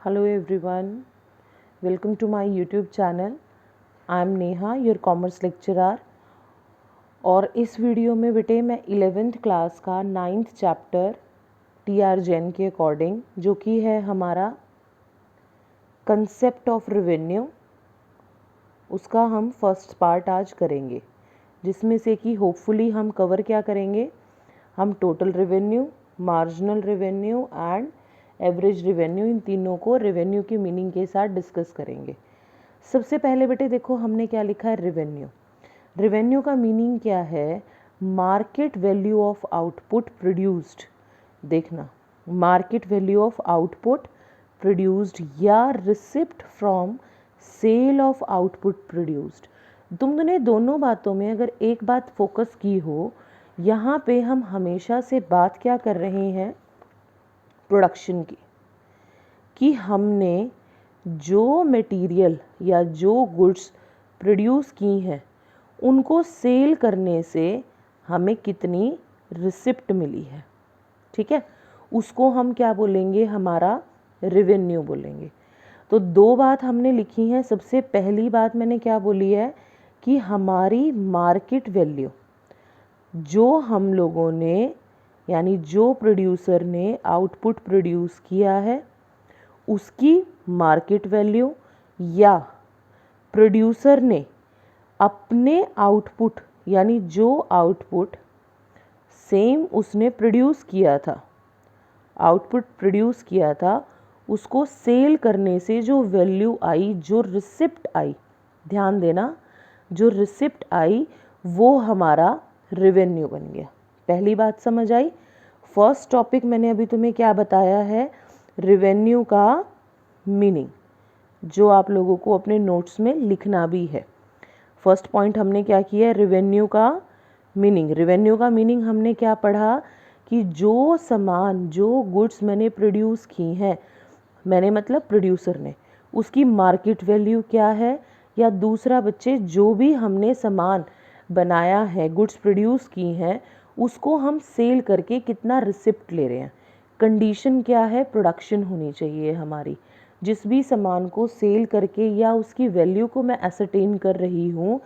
Hello everyone, welcome to my YouTube channel. I am Neha, your commerce lecturer. और इस video में बेटे मैं 11th क्लास का 9th चैप्टर TR जैन के अकॉर्डिंग, जो कि है हमारा कंसेप्ट ऑफ रेवेन्यू, उसका हम फर्स्ट पार्ट आज करेंगे, जिसमें से कि होपफुली हम कवर क्या करेंगे, हम total revenue, marginal revenue and average revenue, इन तीनों को रेवेन्यू की मीनिंग के साथ डिस्कस करेंगे। सबसे पहले बेटे देखो हमने क्या लिखा है, रेवेन्यू। रेवेन्यू का मीनिंग क्या है, market value of output produced. देखना, market value of output produced या receipt from sale of output produced. तुमने दोनों बातों में अगर एक बात फोकस की हो, यहाँ पे हम हमेशा से बात क्या कर रहे हैं, प्रोडक्शन की, कि हमने जो मटेरियल या जो गुड्स प्रोड्यूस की हैं उनको सेल करने से हमें कितनी रिसिप्ट मिली है, ठीक है, उसको हम क्या बोलेंगे, हमारा रेवेन्यू बोलेंगे। तो दो बात हमने लिखी हैं। सबसे पहली बात मैंने क्या बोली है कि हमारी मार्केट वैल्यू, जो हम लोगों ने यानी जो प्रोड्यूसर ने आउटपुट प्रोड्यूस किया है उसकी मार्केट वैल्यू, या प्रोड्यूसर ने अपने आउटपुट यानी जो आउटपुट सेम उसने प्रोड्यूस किया था, आउटपुट प्रोड्यूस किया था, उसको सेल करने से जो वैल्यू आई, जो रिसिप्ट आई, ध्यान देना, जो रिसिप्ट आई वो हमारा रेवेन्यू बन गया। पहली बात समझ आई। फर्स्ट टॉपिक मैंने अभी तुम्हें क्या बताया है, रेवेन्यू का मीनिंग, जो आप लोगों को अपने नोट्स में लिखना भी है। फर्स्ट पॉइंट हमने क्या किया है, रेवेन्यू का मीनिंग। रेवेन्यू का मीनिंग हमने क्या पढ़ा कि जो सामान, जो गुड्स मैंने प्रोड्यूस की हैं, मैंने मतलब प्रोड्यूसर ने, उसकी मार्केट वैल्यू क्या है, या दूसरा बच्चे जो भी हमने सामान बनाया है, गुड्स प्रोड्यूस की हैं, उसको हम सेल करके कितना रिसिप्ट ले रहे हैं। कंडीशन क्या है, प्रोडक्शन होनी चाहिए हमारी। जिस भी सामान को सेल करके या उसकी वैल्यू को मैं एसरटेन कर रही हूँ,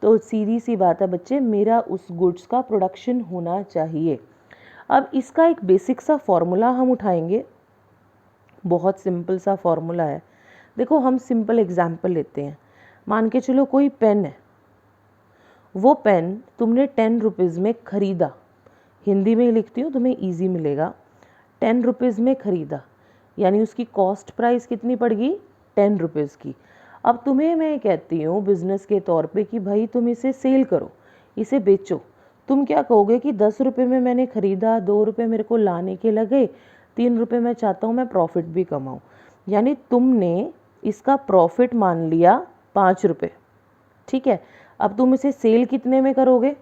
तो सीधी सी बात है बच्चे, मेरा उस गुड्स का प्रोडक्शन होना चाहिए। अब इसका एक बेसिक सा फॉर्मूला हम उठाएंगे, बहुत सिंपल सा फॉर्मूला है। देखो हम सिंपल एग्जांपल लेते हैं। मान के चलो कोई पेन है, वो पेन तुमने 10 रुपीज़ में ख़रीदा, हिंदी में लिखती हूँ तुम्हें ईजी मिलेगा, 10 रुपीज़ में ख़रीदा, यानी उसकी कॉस्ट प्राइस कितनी पड़ गई, 10 रुपीज़ की। अब तुम्हें मैं कहती हूँ बिज़नेस के तौर पे कि भाई तुम इसे सेल करो, इसे बेचो। तुम क्या कहोगे कि 10 रुपये में मैंने ख़रीदा, 2 रुपये मेरे को लाने के लगे, 3 रुपये मैं चाहता हूँ मैं प्रॉफिट भी कमाऊँ, यानी तुमने इसका प्रॉफिट मान लिया 5 रुपये, ठीक है। अब तुम इसे सेल कितने में करोगे,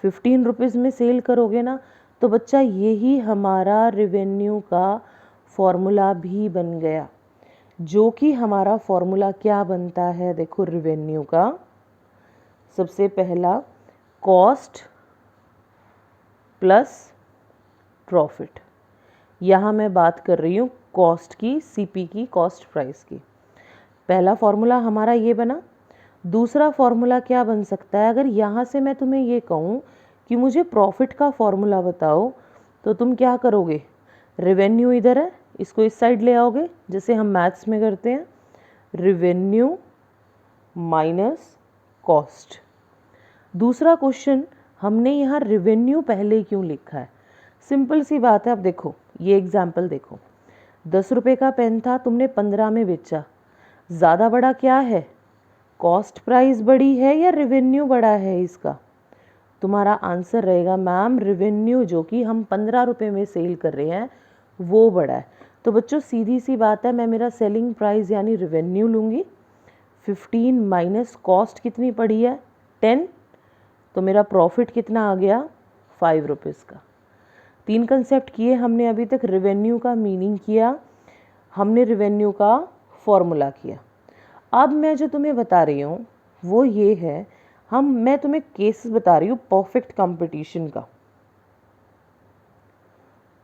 15 रुपीज़ में सेल करोगे ना। तो बच्चा यही हमारा रेवेन्यू का फॉर्मूला भी बन गया, जो कि हमारा फॉर्मूला क्या बनता है, देखो रेवेन्यू का सबसे पहला कॉस्ट प्लस प्रॉफिट। यहाँ मैं बात कर रही हूँ कॉस्ट की, सीपी की, कॉस्ट प्राइस की। पहला फॉर्मूला हमारा ये बना। दूसरा फॉर्मूला क्या बन सकता है, अगर यहाँ से मैं तुम्हें ये कहूँ कि मुझे प्रॉफिट का फॉर्मूला बताओ, तो तुम क्या करोगे, रेवेन्यू इधर है, इसको इस साइड ले आओगे, जैसे हम मैथ्स में करते हैं, रेवेन्यू माइनस कॉस्ट। दूसरा क्वेश्चन, हमने यहाँ रेवेन्यू पहले क्यों लिखा है, सिंपल सी बात है। अब देखो ये एग्जाम्पल देखो, 10 रुपये का पेन था, तुमने 15 में बेचा, ज़्यादा बड़ा क्या है, कॉस्ट प्राइस बड़ी है या रेवेन्यू बड़ा है इसका। तुम्हारा आंसर रहेगा मैम रेवेन्यू, जो कि हम 15 रुपये में सेल कर रहे हैं वो बड़ा है। तो बच्चों सीधी सी बात है, मैं मेरा सेलिंग प्राइस यानी रेवेन्यू लूँगी, 15 माइनस कॉस्ट कितनी पड़ी है 10, तो मेरा प्रॉफिट कितना आ गया 5 रुपीज़ का। 3 कंसेप्ट किए हमने अभी तक, रेवेन्यू का मीनिंग किया, हमने रेवेन्यू का फॉर्मूला किया। अब मैं जो तुम्हें बता रही हूँ वो ये है, मैं तुम्हें केसेस बता रही हूँ परफेक्ट कंपटीशन का,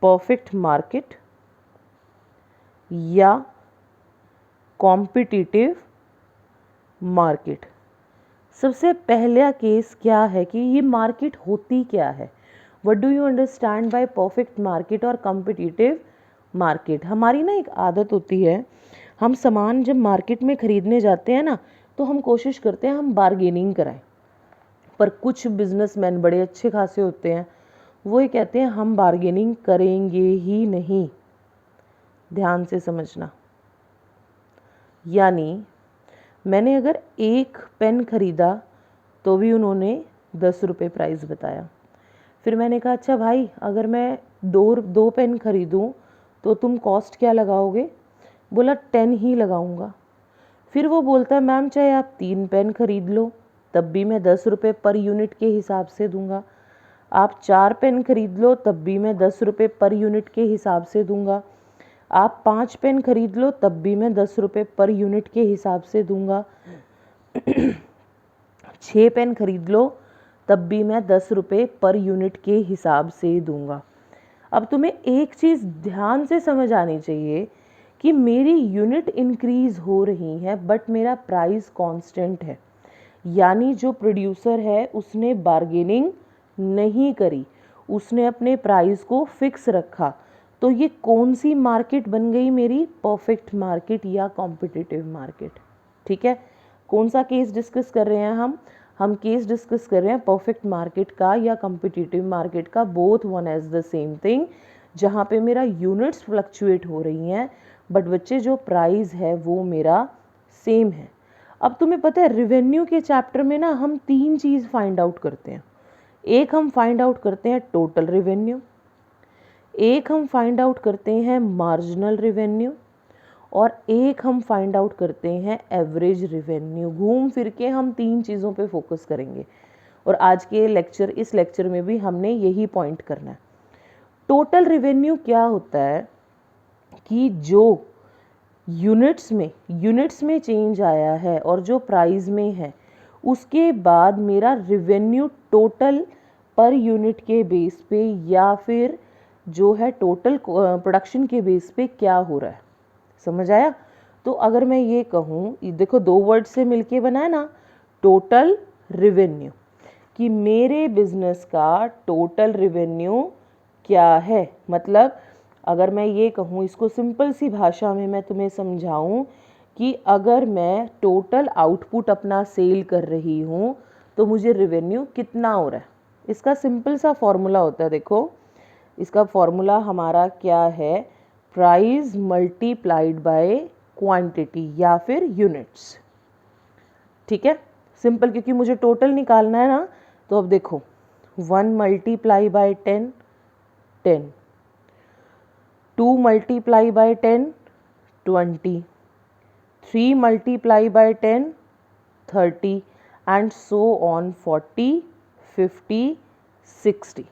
परफेक्ट मार्केट या कॉम्पिटिटिव मार्केट। सबसे पहला केस क्या है कि ये मार्केट होती क्या है, what do you understand by perfect market और कॉम्पिटिटिव मार्केट। हमारी ना एक आदत होती है, हम सामान जब मार्केट में ख़रीदने जाते हैं ना तो हम कोशिश करते हैं हम बार्गेनिंग कराएं, पर कुछ बिजनेसमैन बड़े अच्छे खासे होते हैं, वो ये कहते हैं हम बार्गेनिंग करेंगे ही नहीं। ध्यान से समझना, यानी मैंने अगर एक पेन ख़रीदा तो भी उन्होंने 10 रुपये प्राइस बताया। फिर मैंने कहा अच्छा भाई अगर मैं दो पेन ख़रीदूँ तो तुम कॉस्ट क्या लगाओगे, बोला 10 ही लगाऊंगा। फिर वो बोलता है मैम चाहे आप 3 पेन ख़रीद लो तब भी मैं 10 रुपये पर यूनिट के हिसाब से दूंगा, आप 4 पेन ख़रीद लो तब भी मैं 10 रुपये पर यूनिट के हिसाब से दूंगा, आप 5 पेन ख़रीद लो तब भी मैं 10 रुपये पर यूनिट के हिसाब से दूंगा, 6 पेन ख़रीद लो तब भी मैं 10 रुपये पर यूनिट के हिसाब से दूंगा। अब तुम्हें एक चीज़ ध्यान से समझ आनी चाहिए कि मेरी यूनिट इंक्रीज़ हो रही है बट मेरा प्राइस कांस्टेंट है, यानी जो प्रोड्यूसर है उसने बार्गेनिंग नहीं करी, उसने अपने प्राइस को फिक्स रखा। तो ये कौन सी मार्केट बन गई मेरी, परफेक्ट मार्केट या कॉम्पिटिटिव मार्केट। ठीक है, कौन सा केस डिस्कस कर रहे हैं हम केस डिस्कस कर रहे हैं परफेक्ट मार्केट का या कॉम्पिटिटिव मार्केट का, both one as the same thing, जहाँ पे मेरा यूनिट्स फ्लक्चुएट हो रही हैं बट बच्चे जो प्राइस है वो मेरा सेम है। अब तुम्हें पता है रेवेन्यू के चैप्टर में ना हम 3 चीज़ फाइंड आउट करते हैं। एक हम फाइंड आउट करते हैं टोटल रेवेन्यू, एक हम फाइंड आउट करते हैं मार्जिनल रेवेन्यू, और एक हम फाइंड आउट करते हैं एवरेज रेवेन्यू। घूम फिर के हम 3 चीज़ों पे फोकस करेंगे और आज के इस लेक्चर में भी हमने यही पॉइंट करना है। टोटल रेवेन्यू क्या होता है कि जो यूनिट्स में चेंज आया है और जो प्राइस में है उसके बाद मेरा रेवेन्यू टोटल पर यूनिट के बेस पे या फिर जो है टोटल प्रोडक्शन के बेस पे क्या हो रहा है। समझ आया? तो अगर मैं ये कहूँ, देखो 2 वर्ड से मिलके बना है ना टोटल रेवेन्यू, कि मेरे बिजनेस का टोटल रेवेन्यू क्या है। मतलब अगर मैं ये कहूँ, इसको सिंपल सी भाषा में मैं तुम्हें समझाऊँ कि अगर मैं टोटल आउटपुट अपना सेल कर रही हूँ तो मुझे रेवेन्यू कितना हो रहा है, इसका सिंपल सा फॉर्मूला होता है। देखो इसका फॉर्मूला हमारा क्या है, प्राइस मल्टीप्लाइड बाय क्वांटिटी या फिर यूनिट्स। ठीक है, सिंपल, क्योंकि मुझे टोटल निकालना है ना। तो अब देखो 1 multiply by 10 10, 2 multiply by 10 20, 3 multiply by 10 30 and so on 40 50 60।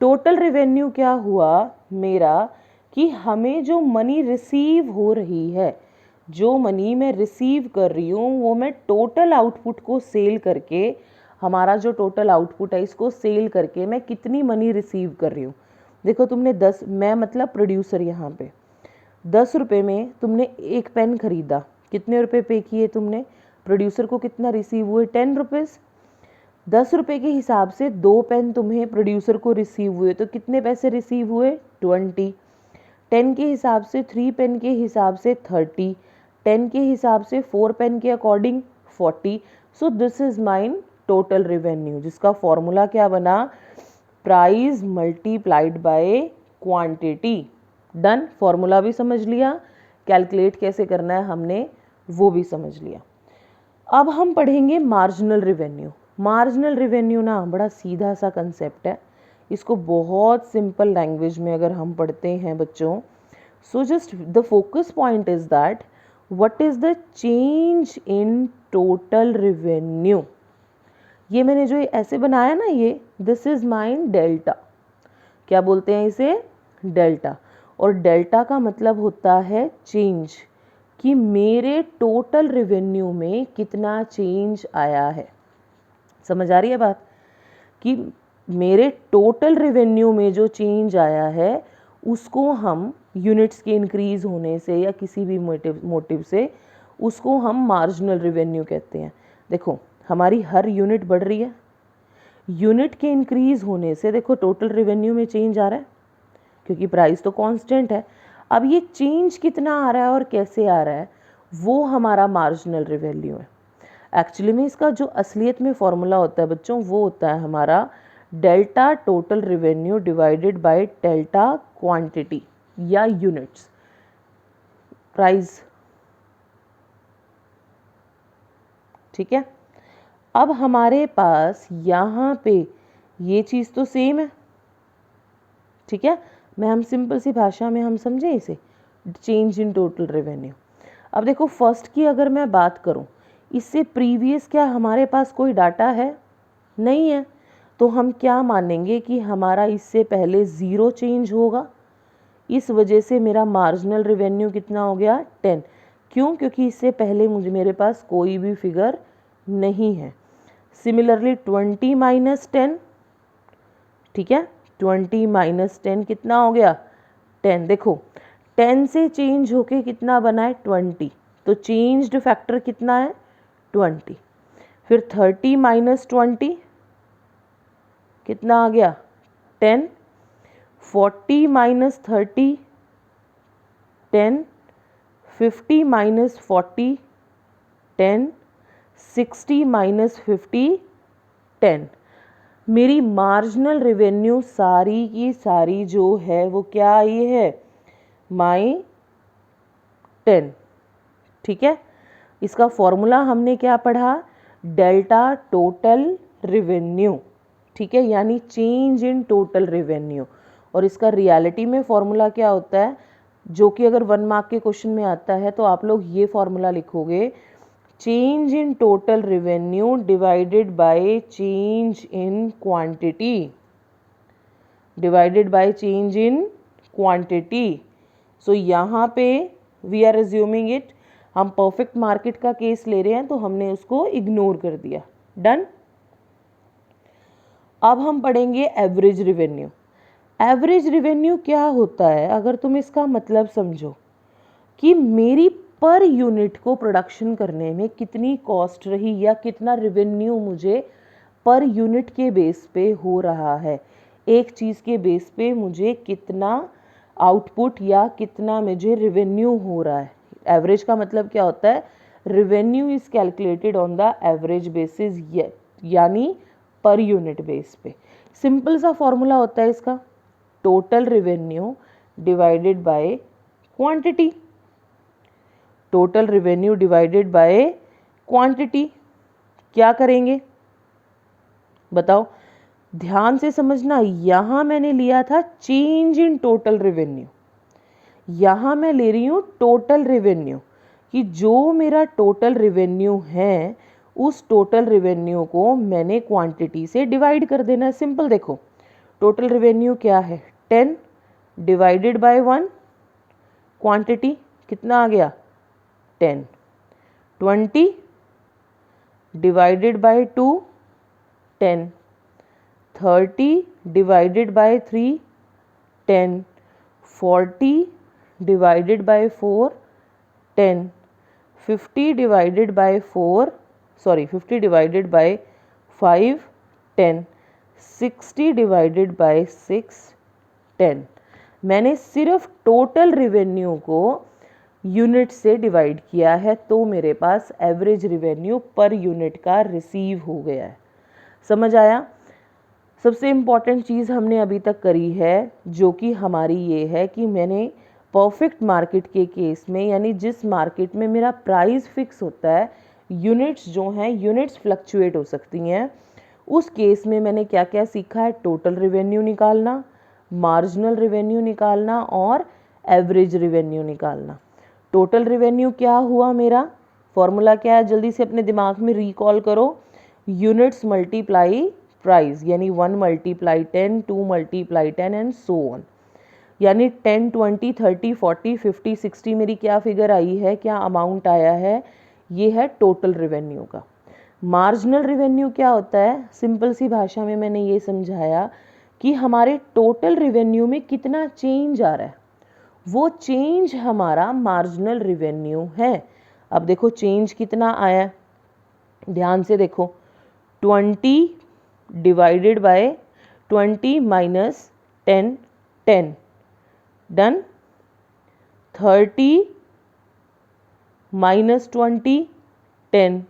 Total revenue क्या हुआ मेरा कि हमें जो मनी रिसीव हो रही है, जो मनी मैं रिसीव कर रही हूँ वो मैं टोटल आउटपुट को सेल करके, हमारा जो टोटल आउटपुट है इसको सेल करके मैं कितनी मनी रिसीव कर रही हूँ। देखो तुमने 10, मैं मतलब प्रोड्यूसर, यहाँ पे 10 रुपये में तुमने एक पेन खरीदा, कितने रुपए पे किए तुमने, प्रोड्यूसर को कितना रिसीव हुए 10 रुपीज़। 10 रुपये के हिसाब से 2 पेन तुम्हें प्रोड्यूसर को रिसीव हुए तो कितने पैसे रिसीव हुए 20। 10 के हिसाब से 3 पेन के हिसाब से 30, 10 के हिसाब से 4 पेन के according 40। So this is mine total revenue, जिसका फॉर्मूला क्या बना, price multiplied by quantity. Done, formula भी समझ लिया, कैलकुलेट कैसे करना है हमने वो भी समझ लिया। अब हम पढ़ेंगे मार्जिनल रेवेन्यू। मार्जिनल रेवेन्यू ना बड़ा सीधा सा कंसेप्ट है, इसको बहुत सिंपल लैंग्वेज में अगर हम पढ़ते हैं बच्चों, so just the focus point is that what is the change in total revenue. ये मैंने जो ऐसे बनाया ना, ये दिस इज माइन डेल्टा, क्या बोलते हैं इसे, डेल्टा। और डेल्टा का मतलब होता है चेंज, कि मेरे टोटल रेवेन्यू में कितना चेंज आया है। समझ आ रही है बात, कि मेरे टोटल रेवेन्यू में जो चेंज आया है उसको हम यूनिट्स के इंक्रीज़ होने से या किसी भी मोटिव से, उसको हम मार्जिनल रेवेन्यू कहते हैं। देखो हमारी हर यूनिट बढ़ रही है, यूनिट के इंक्रीज़ होने से देखो टोटल रेवेन्यू में चेंज आ रहा है, क्योंकि प्राइस तो कांस्टेंट है। अब ये चेंज कितना आ रहा है और कैसे आ रहा है, वो हमारा मार्जिनल रेवेन्यू है। एक्चुअली में इसका जो असलियत में फॉर्मूला होता है बच्चों, वो होता है हमारा delta total revenue divided by delta quantity या यूनिट्स प्राइस। ठीक है, अब हमारे पास यहाँ पे ये चीज़ तो सेम है। ठीक है, हम सिंपल सी भाषा में हम समझें इसे, चेंज इन टोटल रेवेन्यू। अब देखो फर्स्ट की अगर मैं बात करूँ, इससे प्रीवियस क्या हमारे पास कोई डाटा है? नहीं है, तो हम क्या मानेंगे कि हमारा इससे पहले ज़ीरो चेंज होगा। इस वजह से मेरा मार्जिनल रेवेन्यू कितना हो गया? 10। क्यों? क्योंकि इससे पहले मेरे पास कोई भी फिगर नहीं है। सिमिलरली 20 माइनस 10, ठीक है, 20 माइनस 10 कितना हो गया? 10। देखो 10 से चेंज होके कितना बना है? 20, तो चेंज्ड फैक्टर कितना है? 20। फिर 30 माइनस 20 कितना आ गया? 10। 40 माइनस 30 10। 50 माइनस 40 10। 60 माइनस 50 10। मेरी मार्जिनल रेवेन्यू सारी की सारी जो है वो क्या आई है? माई 10। ठीक है, इसका फॉर्मूला हमने क्या पढ़ा? Delta total revenue. ठीक है, यानी चेंज इन टोटल रेवेन्यू। और इसका रियलिटी में फॉर्मूला क्या होता है, जो कि अगर 1 मार्क के क्वेश्चन में आता है तो आप लोग ये फॉर्मूला लिखोगे, change in total revenue divided by change in quantity, divided by change in quantity. So यहाँ पे वी आर अज्यूमिंग इट, हम परफेक्ट मार्केट का केस ले रहे हैं तो हमने उसको इग्नोर कर दिया। डन। अब हम पढ़ेंगे एवरेज रेवेन्यू। एवरेज रेवेन्यू क्या होता है, अगर तुम इसका मतलब समझो कि मेरी पर यूनिट को प्रोडक्शन करने में कितनी कॉस्ट रही या कितना रेवेन्यू मुझे पर यूनिट के बेस पे हो रहा है, एक चीज़ के बेस पे मुझे कितना आउटपुट या कितना मुझे रेवेन्यू हो रहा है। एवरेज का मतलब क्या होता है? Revenue is calculated on the average basis, यानी पर यूनिट बेस पे। सिंपल सा फॉर्मूला होता है इसका, total revenue divided by quantity. Total revenue divided by quantity. क्या करेंगे बताओ, ध्यान से समझना। यहां मैंने लिया था चेंज इन टोटल रेवेन्यू, यहां मैं ले रही हूं टोटल रेवेन्यू, कि जो मेरा टोटल रेवेन्यू है उस टोटल रेवेन्यू को मैंने क्वांटिटी से डिवाइड कर देना है। सिंपल देखो, टोटल रेवेन्यू क्या है? 10 डिवाइडेड बाय 1, क्वांटिटी कितना आ गया? 10। 20 divided bye 2, 10। 30 divided by 3, 10। 40 divided by 4, 10। 50 divided by 50 divided by 5, 10। 60 divided by 6, 10। मैंने सिर्फ टोटल रेवेन्यू को यूनिट से डिवाइड किया है, तो मेरे पास एवरेज रेवेन्यू पर यूनिट का रिसीव हो गया है। समझ आया? सबसे इम्पॉर्टेंट चीज़ हमने अभी तक करी है, जो कि हमारी ये है कि मैंने परफेक्ट मार्केट के केस में, यानी जिस मार्केट में मेरा प्राइस फिक्स होता है, यूनिट्स जो हैं यूनिट्स फ्लक्चुएट हो सकती हैं, उस केस में मैंने क्या क्या सीखा है? टोटल रेवेन्यू निकालना, मार्जिनल रेवेन्यू निकालना और एवरेज रेवेन्यू निकालना। टोटल रेवेन्यू क्या हुआ मेरा? फॉर्मूला क्या है? जल्दी से अपने दिमाग में रिकॉल करो, यूनिट्स मल्टीप्लाई प्राइस, यानी 1 multiply 10, 2 multiply 10 and so on. यानी 10, 20, 30, 40, 50, 60 मेरी क्या फिगर आई है, क्या अमाउंट आया है? ये है टोटल रेवेन्यू का। मार्जिनल रेवेन्यू क्या होता है? सिंपल सी भाषा में मैंने ये समझाया कि हमारे टोटल रेवेन्यू में कितना चेंज आ रहा है, वो चेंज हमारा मार्जिनल रेवेन्यू है। अब देखो चेंज कितना आया, ध्यान से देखो, 20 divided by 20 minus 10 10 done, 30 minus 20 10,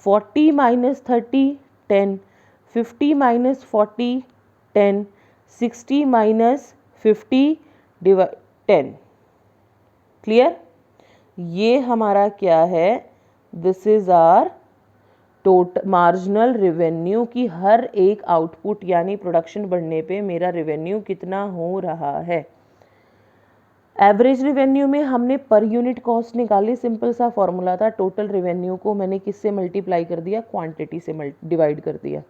40 minus 30 10, 50 minus 40 10, 60 minus 50 divide 10। Clear? ये हमारा क्या है, this is our total marginal revenue की हर एक आउटपुट यानी प्रोडक्शन बढ़ने पे मेरा रेवेन्यू कितना हो रहा है। एवरेज रेवेन्यू में हमने पर यूनिट कॉस्ट निकाली, सिंपल सा फॉर्मूला था, टोटल रेवेन्यू को मैंने किससे मल्टीप्लाई कर दिया, क्वांटिटी से डिवाइड कर दिया,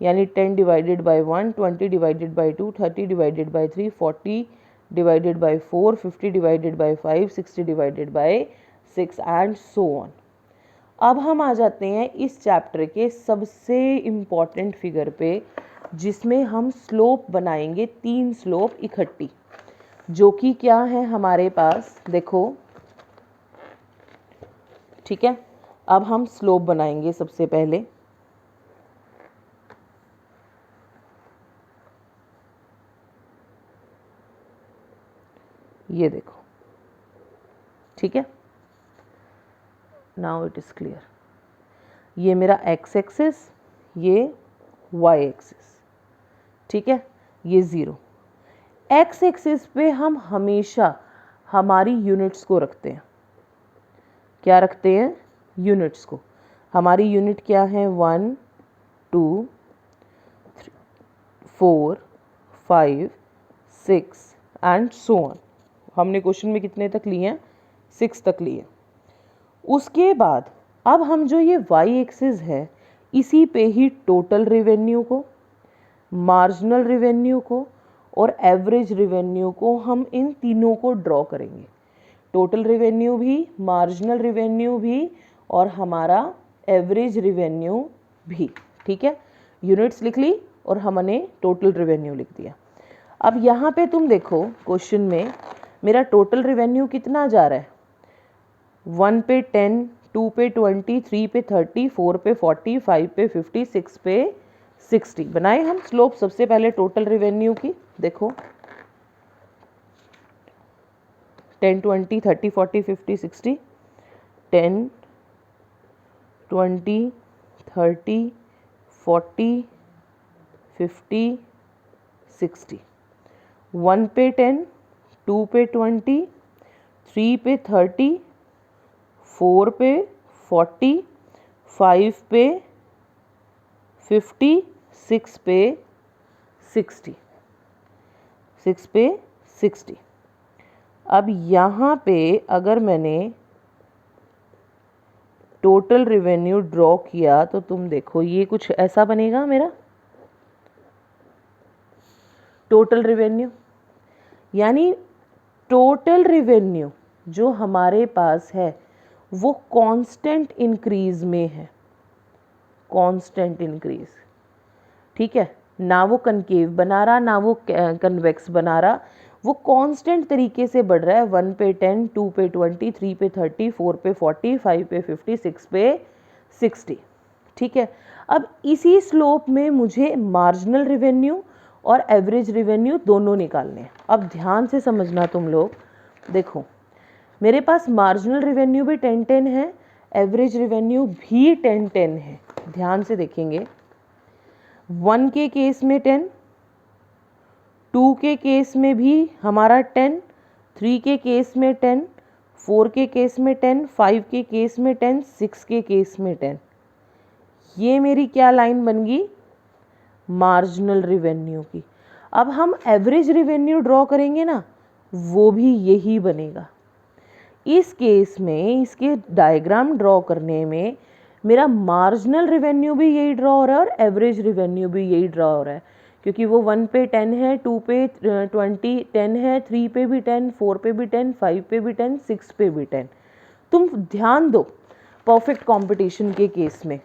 यानी 10 divided by 1, 20 divided bye 2, 30 divided by 3, 40 divided by 4, 50 divided by 5, 60 divided by 6 and so on. अब हम आ जाते हैं इस चैप्टर के सबसे इम्पॉर्टेंट फिगर पे, जिसमें हम स्लोप बनाएंगे, 3 स्लोप इकट्ठी, जो कि क्या है हमारे पास, देखो ठीक है। अब हम स्लोप बनाएंगे सबसे पहले, ये देखो, ठीक है, नाउ इट इज क्लियर। ये मेरा एक्स एक्सिस, ये वाई एक्सिस, ठीक है, ये 0। एक्स एक्सिस पे हम हमेशा हमारी यूनिट्स को रखते हैं, क्या रखते हैं, यूनिट्स को। हमारी यूनिट क्या है, 1 2 3 4 5 6 एंड सो ऑन। हमने क्वेश्चन में कितने तक लिए हैं, 6 तक लिए। उसके बाद अब हम जो ये वाई एक्सिस है, इसी पे ही टोटल रेवेन्यू को, मार्जिनल रेवेन्यू को और एवरेज रेवेन्यू को, हम इन तीनों को ड्रॉ करेंगे। टोटल रेवेन्यू भी, मार्जिनल रेवेन्यू भी और हमारा एवरेज रेवेन्यू भी, ठीक है। यूनिट्स लिख ली और हमने टोटल रेवेन्यू लिख दिया। अब यहाँ पे तुम देखो क्वेश्चन में मेरा टोटल रेवेन्यू कितना जा रहा है, 1 पे 10, 2 पे 20, 3 पे 30, 4 पे 40, 5 पे 50, 6 पे 60। बनाए हम स्लोप सबसे पहले टोटल रेवेन्यू की, देखो 10 20 30 40 50 60, 10 20 30 40 50 60, 1 पे 10, 2 पे 20, 3 पे 30, 4 पे 40, 5 पे 50, 6 पे 60, 6 पे 60। अब यहाँ पे अगर मैंने टोटल रेवेन्यू ड्रॉ किया तो तुम देखो ये कुछ ऐसा बनेगा मेरा टोटल रेवेन्यू, यानी टोटल रेवेन्यू जो हमारे पास है वो कांस्टेंट इंक्रीज में है, कांस्टेंट इंक्रीज, ठीक है, ना वो कनकेव बना रहा ना वो कन्वेक्स बना रहा, वो कांस्टेंट तरीके से बढ़ रहा है। 1 पे 10, 2 पे 20, 3 पे 30, 4 पे 40, 5 पे 50, 6 पे 60, ठीक है। अब इसी स्लोप में मुझे मार्जिनल रेवेन्यू और एवरेज रेवेन्यू दोनों निकालने हैं। अब ध्यान से समझना तुम लोग, देखो मेरे पास मार्जिनल रेवेन्यू भी 10 10 है, एवरेज रेवेन्यू भी 10 10 है। ध्यान से देखेंगे, 1 के केस में 10, 2 के केस में भी हमारा 10, 3 के केस में 10, 4 के केस में 10, 5 के केस में 10, 6 के केस में 10। ये मेरी क्या लाइन बन गई, मार्जिनल रेवेन्यू की। अब हम एवरेज रेवेन्यू ड्रॉ करेंगे ना, वो भी यही बनेगा। इस केस में इसके डायग्राम ड्रॉ करने में मेरा मार्जिनल रेवेन्यू भी यही ड्रॉ हो रहा है और एवरेज रेवेन्यू भी यही ड्रॉ हो रहा है, क्योंकि वो 1 पे 10 है, 2 पे 20 10 है, 3 पे भी 10, 4 पे भी 10, 5 पे भी 10, 6 पे भी 10। तुम ध्यान दो, परफेक्ट कंपटीशन के केस में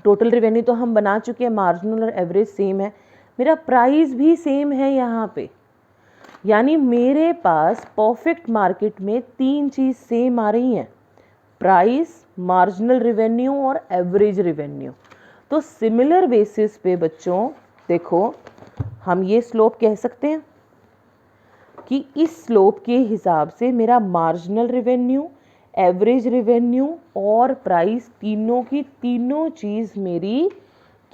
टोटल रेवेन्यू तो हम बना चुके हैं, मार्जिनल और एवरेज सेम है, मेरा प्राइस भी सेम है यहाँ पे। यानी मेरे पास परफेक्ट मार्केट में 3 चीज़ सेम आ रही हैं, प्राइस, मार्जिनल रेवेन्यू और एवरेज रेवेन्यू। तो सिमिलर बेसिस पे बच्चों देखो हम ये स्लोप कह सकते हैं कि इस स्लोप के हिसाब से मेरा मार्जिनल रेवेन्यू, एवरेज रेवेन्यू और प्राइस तीनों की तीनों चीज़ मेरी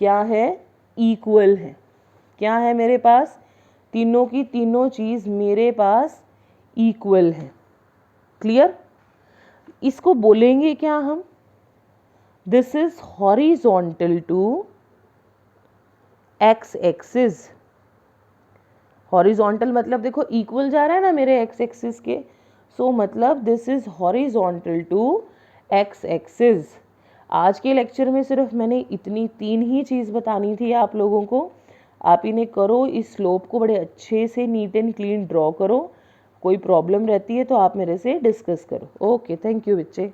क्या है, इक्वल है। क्या है मेरे पास, तीनों की तीनों चीज़ मेरे पास इक्वल है। क्लियर? इसको बोलेंगे क्या हम, this is horizontal to x axis. Horizontal मतलब देखो इक्वल जा रहा है ना मेरे एक्स एक्सिस के, सो मतलब this is horizontal to x axis. आज के लेक्चर में सिर्फ मैंने इतनी 3 ही चीज़ बतानी थी आप लोगों को। आप इन्हें करो, इस स्लोप को बड़े अच्छे से नीट एंड क्लीन ड्रॉ करो। कोई प्रॉब्लम रहती है तो आप मेरे से डिस्कस करो। ओके, थैंक यू बच्चे।